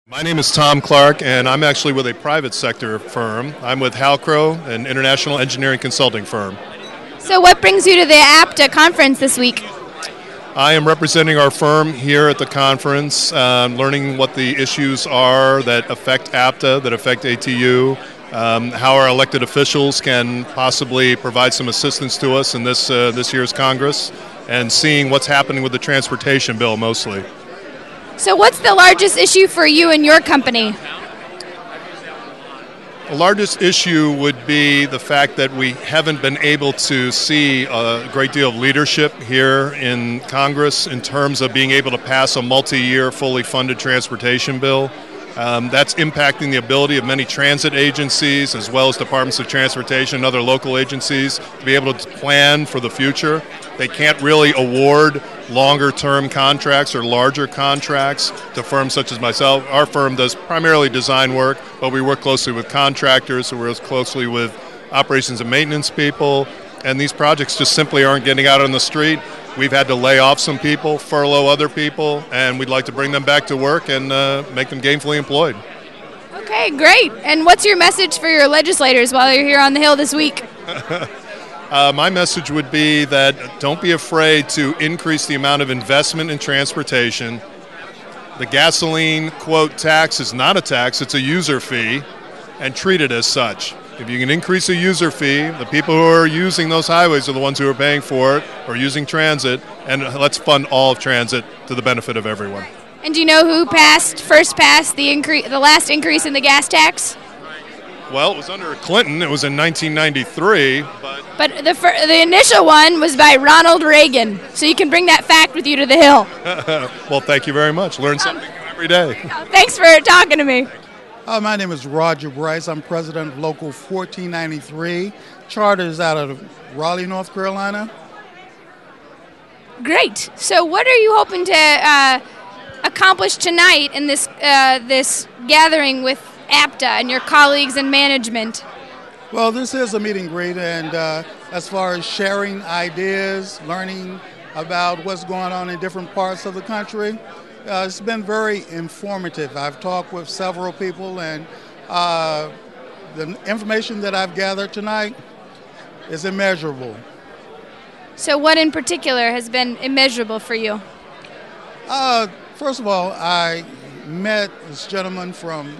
My name is Tom Clark, and I'm actually with a private sector firm. I'm with Halcro, an international engineering consulting firm. So what brings you to the APTA conference this week? I am representing our firm here at the conference, learning what the issues are that affect APTA, that affect ATU, how our elected officials can possibly provide some assistance to us in this year's Congress, and seeing what's happening with the transportation bill mostly. So what's the largest issue for you and your company? The largest issue would be the fact that we haven't been able to see a great deal of leadership here in Congress in terms of being able to pass a multi-year, fully funded transportation bill. That's impacting the ability of many transit agencies as well as departments of transportation and other local agencies to be able to plan for the future. They can't really award longer-term contracts or larger contracts to firms such as myself. Our firm does primarily design work, but we work closely with contractors, we work closely with operations and maintenance people, and these projects just simply aren't getting out on the street. We've had to lay off some people, furlough other people, and we'd like to bring them back to work and make them gainfully employed. Okay, great. And what's your message for your legislators while you're here on the Hill this week? My message would be that don't be afraid to increase the amount of investment in transportation. The gasoline, quote, tax is not a tax, it's a user fee, and treat it as such. If you can increase a user fee, the people who are using those highways are the ones who are paying for it or using transit, and let's fund all of transit to the benefit of everyone. And do you know who first passed the last increase in the gas tax? Well, it was under Clinton. It was in 1993. But the initial one was by Ronald Reagan. So you can bring that fact with you to the Hill. Well, thank you very much. Learn something new every day. Thanks for talking to me. My name is Roger Bryce. I'm president of Local 1493. Charter is out of Raleigh, North Carolina. Great. So what are you hoping to accomplish tonight in this gathering with APTA and your colleagues in management? Well, this is a meet and greet, and as far as sharing ideas, learning about what's going on in different parts of the country, it's been very informative. I've talked with several people, and the information that I've gathered tonight is immeasurable. So what in particular has been immeasurable for you? First of all, I met this gentleman from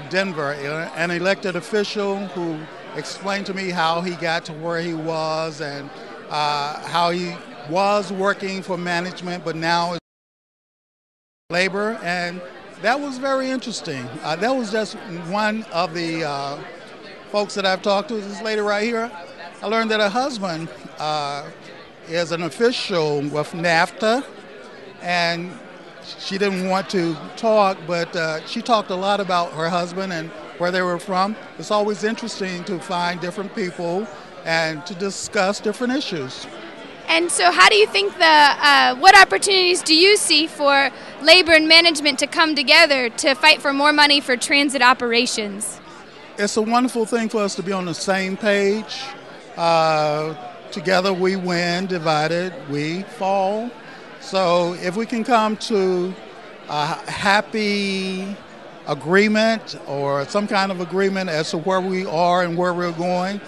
Denver, an elected official who explained to me how he got to where he was and how he was working for management but now is labor, and that was very interesting. That was just one of the folks that I've talked to. This lady right here, I learned that her husband is an official with NAFTA, and she didn't want to talk, but she talked a lot about her husband and where they were from. It's always interesting to find different people and to discuss different issues. And so how do you think what opportunities do you see for labor and management to come together to fight for more money for transit operations? It's a wonderful thing for us to be on the same page. Together we win, divided we fall. So if we can come to a happy agreement or some kind of agreement as to where we are and where we're going,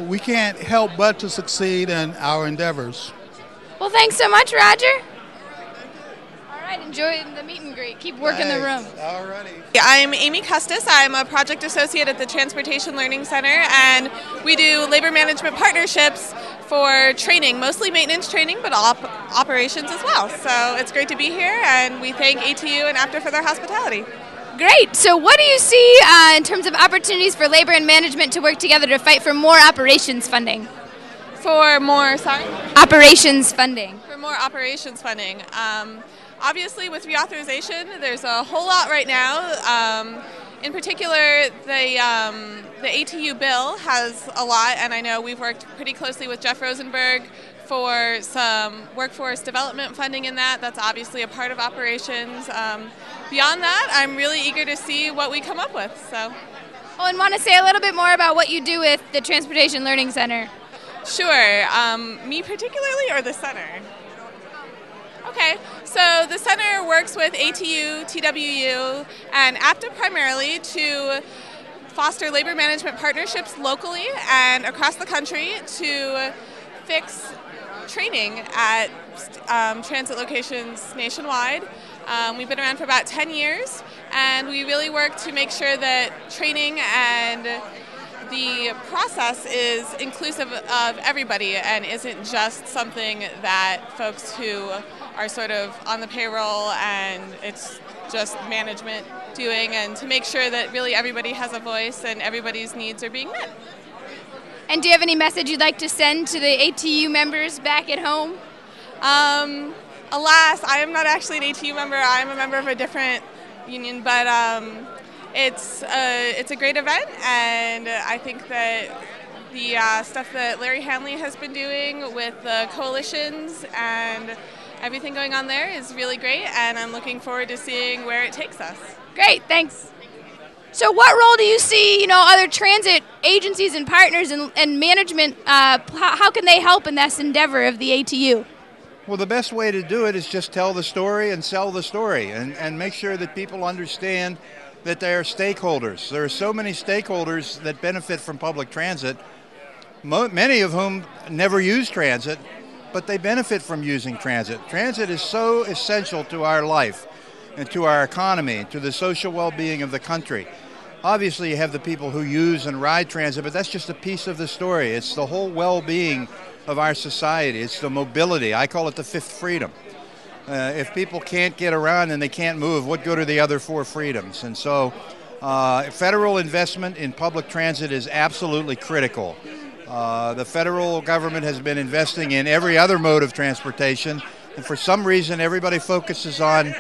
we can't help but to succeed in our endeavors. Well, thanks so much, Roger. All right, enjoy the meet and greet. Keep working the room. All righty. I'm Amy Custis. I'm a project associate at the Transportation Learning Center, and we do labor management partnerships for training, mostly maintenance training, but operations as well. So it's great to be here, and we thank ATU and APTA for their hospitality. Great. So what do you see in terms of opportunities for labor and management to work together to fight for more operations funding? For more, sorry? Operations funding. For more operations funding. Obviously, with reauthorization, there's a whole lot right now. In particular, the ATU bill has a lot, and I know we've worked pretty closely with Jeff Rosenberg for some workforce development funding in that. That's obviously a part of operations. Beyond that, I'm really eager to see what we come up with. So. Oh, and want to say a little bit more about what you do with the Transportation Learning Center? Sure. Me particularly, or the center? Okay, So the center works with ATU, TWU, and APTA primarily to foster labor management partnerships locally and across the country to fix training at transit locations nationwide. We've been around for about 10 years, and we really work to make sure that training and the process is inclusive of everybody and isn't just something that folks who are sort of on the payroll and it's just management doing, and to make sure that really everybody has a voice and everybody's needs are being met. And do you have any message you'd like to send to the ATU members back at home? Alas, I am not actually an ATU member. I am a member of a different union, but it's a great event, and I think that the stuff that Larry Hanley has been doing with the coalitions and everything going on there is really great, and I'm looking forward to seeing where it takes us. Great, thanks. So what role do you see, other transit agencies and partners and management, how can they help in this endeavor of the ATU? Well, the best way to do it is just tell the story and sell the story and make sure that people understand that they are stakeholders. There are so many stakeholders that benefit from public transit, many of whom never use transit, but they benefit from using transit. Transit is so essential to our life and to our economy, to the social well-being of the country. Obviously, you have the people who use and ride transit, but that's just a piece of the story. It's the whole well-being of our society. It's the mobility. I call it the fifth freedom. If people can't get around and they can't move, what good are the other four freedoms? And so federal investment in public transit is absolutely critical. The federal government has been investing in every other mode of transportation, and for some reason everybody focuses on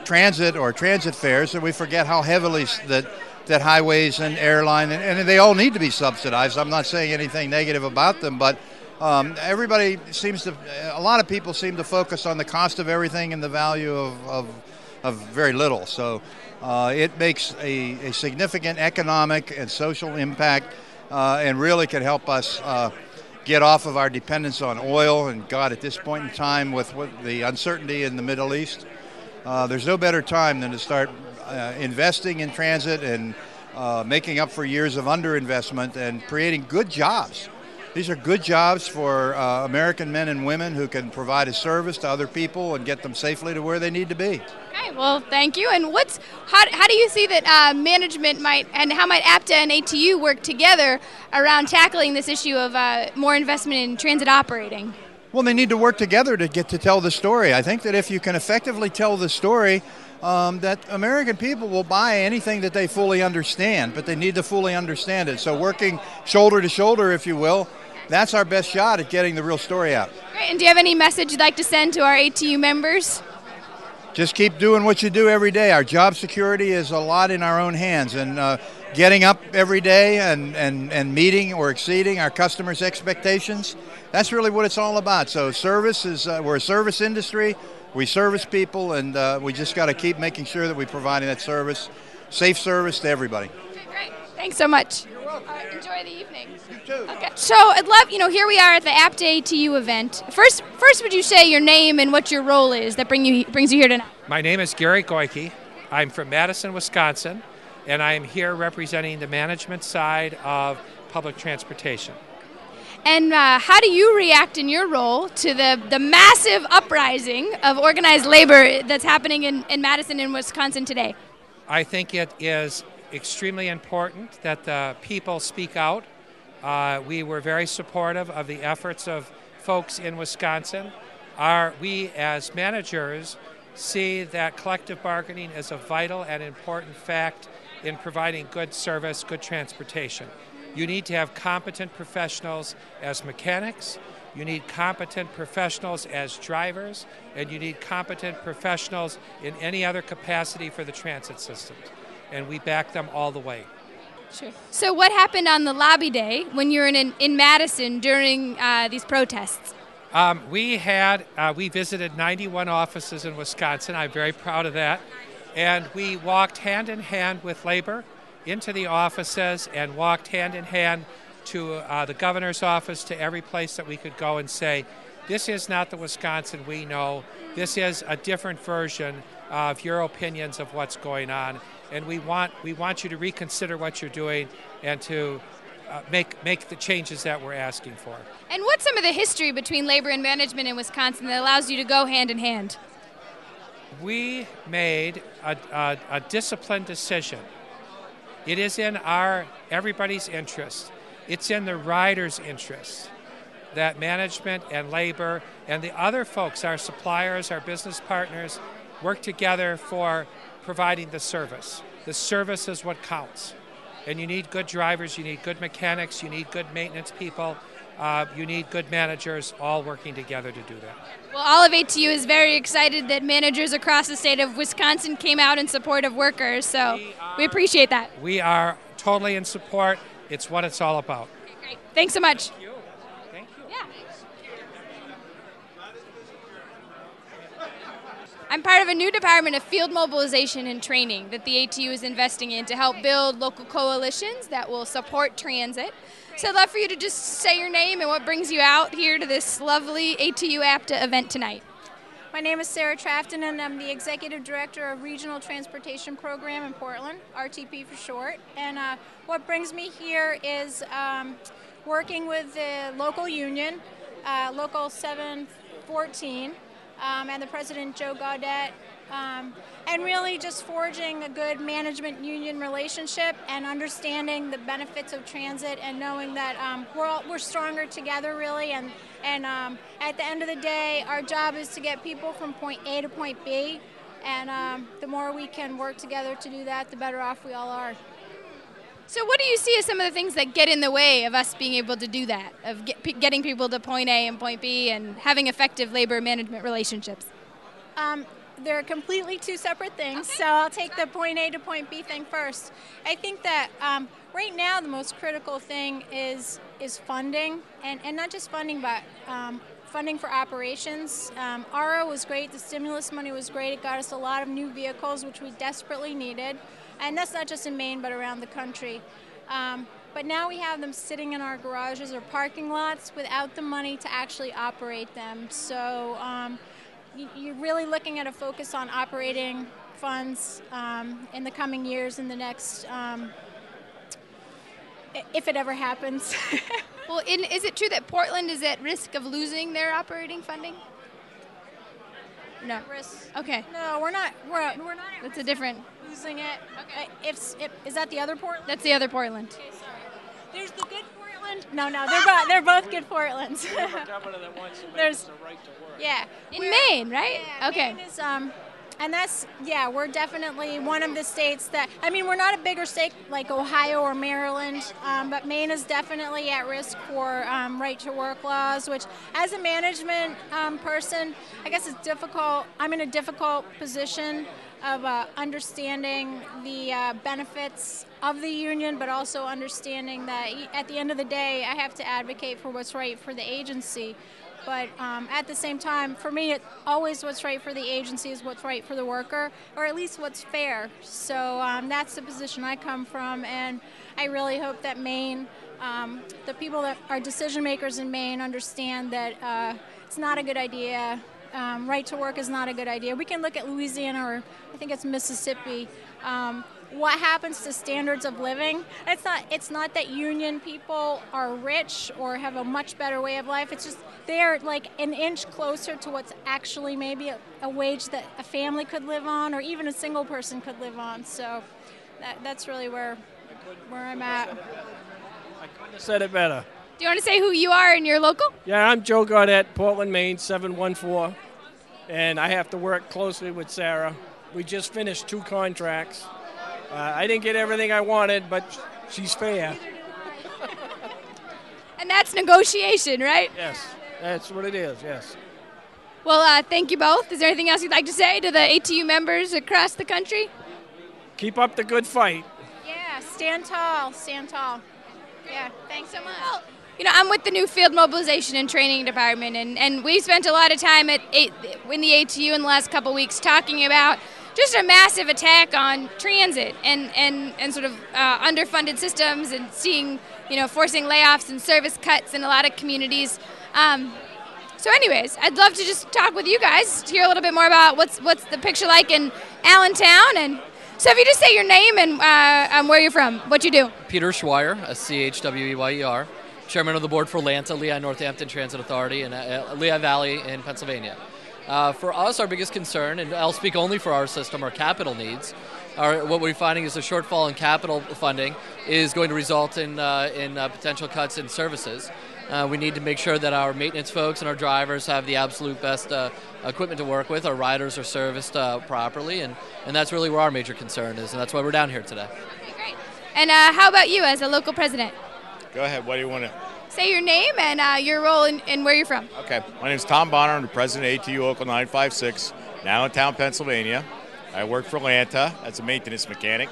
transit or transit fares, and we forget how heavily that highways and airline, and they all need to be subsidized. I'm not saying anything negative about them, but a lot of people seem to focus on the cost of everything and the value of very little. So it makes a significant economic and social impact and really can help us get off of our dependence on oil. And God, at this point in time with the uncertainty in the Middle East, there's no better time than to start investing in transit and making up for years of underinvestment and creating good jobs. These are good jobs for American men and women who can provide a service to other people and get them safely to where they need to be. Okay, well, thank you. And how do you see that management how might APTA and ATU work together around tackling this issue of more investment in transit operating? Well, they need to work together to get to tell the story. I think that if you can effectively tell the story, that American people will buy anything that they fully understand, but they need to fully understand it. So working shoulder to shoulder, if you will, that's our best shot at getting the real story out. Great. And do you have any message you'd like to send to our ATU members? Just keep doing what you do every day. Our job security is a lot in our own hands, and getting up every day and meeting or exceeding our customers' expectations, that's really what it's all about. So service is, we're a service industry. We service people, and we just got to keep making sure that we're providing that service, safe service to everybody. Okay, great. Thanks so much. You're welcome. Enjoy the evening. You too. Okay. So I'd love, here we are at the APTA ATU event. First, would you say your name and what your role is that brings you here tonight? My name is Gary Goyke. I'm from Madison, Wisconsin, and I'm here representing the management side of public transportation. And how do you react in your role to the massive uprising of organized labor that's happening in Madison and Wisconsin today? I think it is extremely important that the people speak out. We were very supportive of the efforts of folks in Wisconsin. We as managers see that collective bargaining is a vital and important fact in providing good service, good transportation. You need to have competent professionals as mechanics, you need competent professionals as drivers, and you need competent professionals in any other capacity for the transit systems. And we back them all the way. Sure. So what happened on the lobby day when you were in Madison during these protests? We visited 91 offices in Wisconsin. I'm very proud of that. And we walked hand in hand with labor into the offices and walked hand in hand to the governor's office, to every place that we could go and say, this is not the Wisconsin we know. This is a different version of your opinions of what's going on. And we want you to reconsider what you're doing and to make the changes that we're asking for. And what's some of the history between labor and management in Wisconsin that allows you to go hand in hand? We made a disciplined decision. It is in everybody's interest. It's in the riders' interest that management and labor and the other folks, our suppliers, our business partners, work together for providing the service. The service is what counts. And you need good drivers, you need good mechanics, you need good maintenance people, you need good managers all working together to do that. Well, all of ATU is very excited that managers across the state of Wisconsin came out in support of workers, so we appreciate that. We are totally in support. It's what it's all about. Okay, great. Thanks so much. Thank you. Thank you. Yeah. I'm part of a new department of field mobilization and training that the ATU is investing in to help build local coalitions that will support transit. So I'd love for you to just say your name and what brings you out here to this lovely ATU APTA event tonight. My name is Sarah Trafton, and I'm the Executive Director of Regional Transportation Program in Portland, RTP for short. And what brings me here is working with the local union, Local 714, and the President, Joe Gaudette, and really just forging a good management-union relationship and understanding the benefits of transit and knowing that we're stronger together, really. And at the end of the day, our job is to get people from point A to point B, and the more we can work together to do that, the better off we all are. So what do you see as some of the things that get in the way of us being able to do that, of getting people to point A and point B and having effective labor management relationships? They're completely two separate things, so I'll take the point A to point B thing first. I think that right now the most critical thing is funding, and not just funding, but funding for operations. ARA was great, the stimulus money was great, it got us a lot of new vehicles, which we desperately needed. And that's not just in Maine, but around the country. But now we have them sitting in our garages or parking lots without the money to actually operate them. So you're really looking at a focus on operating funds in the coming years, in the next, if it ever happens. Well, is it true that Portland is at risk of losing their operating funding? No. Risk. Okay. No, we're not. We're not. That's a different. Losing it. Okay. Is that the other Portland? That's the other Portland. Okay, sorry. There's the good Portland. No, they're both good Portlands. Governor that wants to make the right to work. Yeah. In Maine, right? Yeah, okay. Maine is, and that's, yeah, we're definitely one of the states that, I mean, we're not a bigger state like Ohio or Maryland, but Maine is definitely at risk for right to work laws, which as a management person, I guess it's difficult. I'm in a difficult position of understanding the benefits of the union, but also understanding that at the end of the day, I have to advocate for what's right for the agency. But at the same time, for me, it always what's right for the agency is what's right for the worker, or at least what's fair. So that's the position I come from, and I really hope that Maine, the people that are decision makers in Maine, understand that it's not a good idea. Right to work is not a good idea. We can look at Louisiana, or I think it's Mississippi. What happens to standards of living? It's not that union people are rich or have a much better way of life. It's just they're like an inch closer to what's actually maybe a wage that a family could live on, or even a single person could live on. So that's really where I'm at. I couldn't have said it better. Do you want to say who you are and your local? Yeah, I'm Joe Gaudette, Portland, Maine, 714, and I have to work closely with Sarah. We just finished 2 contracts. I didn't get everything I wanted, but she's fair. And that's negotiation, right? Yes, that's what it is, yes. Well, thank you both. Is there anything else you'd like to say to the ATU members across the country? Keep up the good fight. Yeah, stand tall, stand tall. Yeah, thanks so much. Well, you know, I'm with the new Field Mobilization and Training Department, and we spent a lot of time in the ATU in the last couple weeks talking about just a massive attack on transit and sort of underfunded systems, and seeing, you know, forcing layoffs and service cuts in a lot of communities. So anyways, I'd love to just talk with you guys, hear a little bit more about what's the picture like in Allentown. And so if you just say your name and where you're from, what you do. Peter Schweier, Schweyer, Chairman of the Board for Lanta, Lehigh Northampton Transit Authority in Lehigh Valley in Pennsylvania. For us, our biggest concern, and I'll speak only for our system, our capital needs, what we're finding is a shortfall in capital funding is going to result in potential cuts in services. We need to make sure that our maintenance folks and our drivers have the absolute best equipment to work with. Our riders are serviced properly, and that's really where our major concern is, and that's why we're down here today. Okay, great. And how about you as a local president? Go ahead. What do you want to? Say your name and your role and where you're from. Okay. My name is Tom Bonner. I'm the president of ATU Local 956, now in town, Pennsylvania. I work for Lanta as a maintenance mechanic.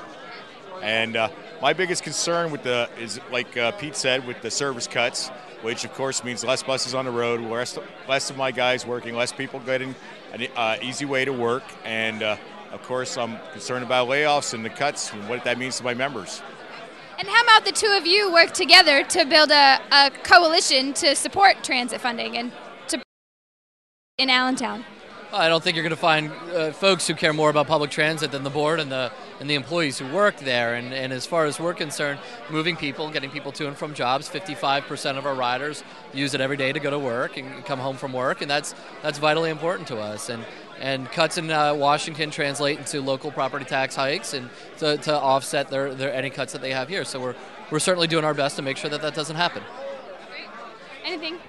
And my biggest concern with is like Pete said, with the service cuts, which of course means less buses on the road, less of my guys working, less people getting an easy way to work. And of course, I'm concerned about layoffs and the cuts and what that means to my members. And how about the two of you work together to build a coalition to support transit funding and to in Allentown? I don't think you're going to find folks who care more about public transit than the board and the employees who work there. And as far as we're concerned, moving people, getting people to and from jobs, 55% of our riders use it every day to go to work and come home from work, and that's vitally important to us. And cuts in Washington translate into local property tax hikes and to offset their any cuts that they have here. So we're certainly doing our best to make sure that doesn't happen. Great. Anything?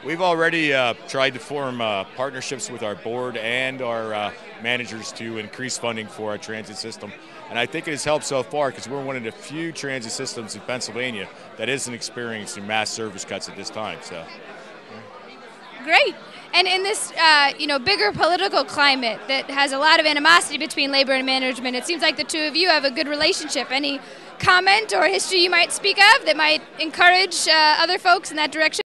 We've already tried to form partnerships with our board and our managers to increase funding for our transit system. And I think it has helped so far because we're one of the few transit systems in Pennsylvania that isn't experiencing mass service cuts at this time. So. Great. And in this, bigger political climate that has a lot of animosity between labor and management, it seems like the two of you have a good relationship. Any comment or history you might speak of that might encourage other folks in that direction?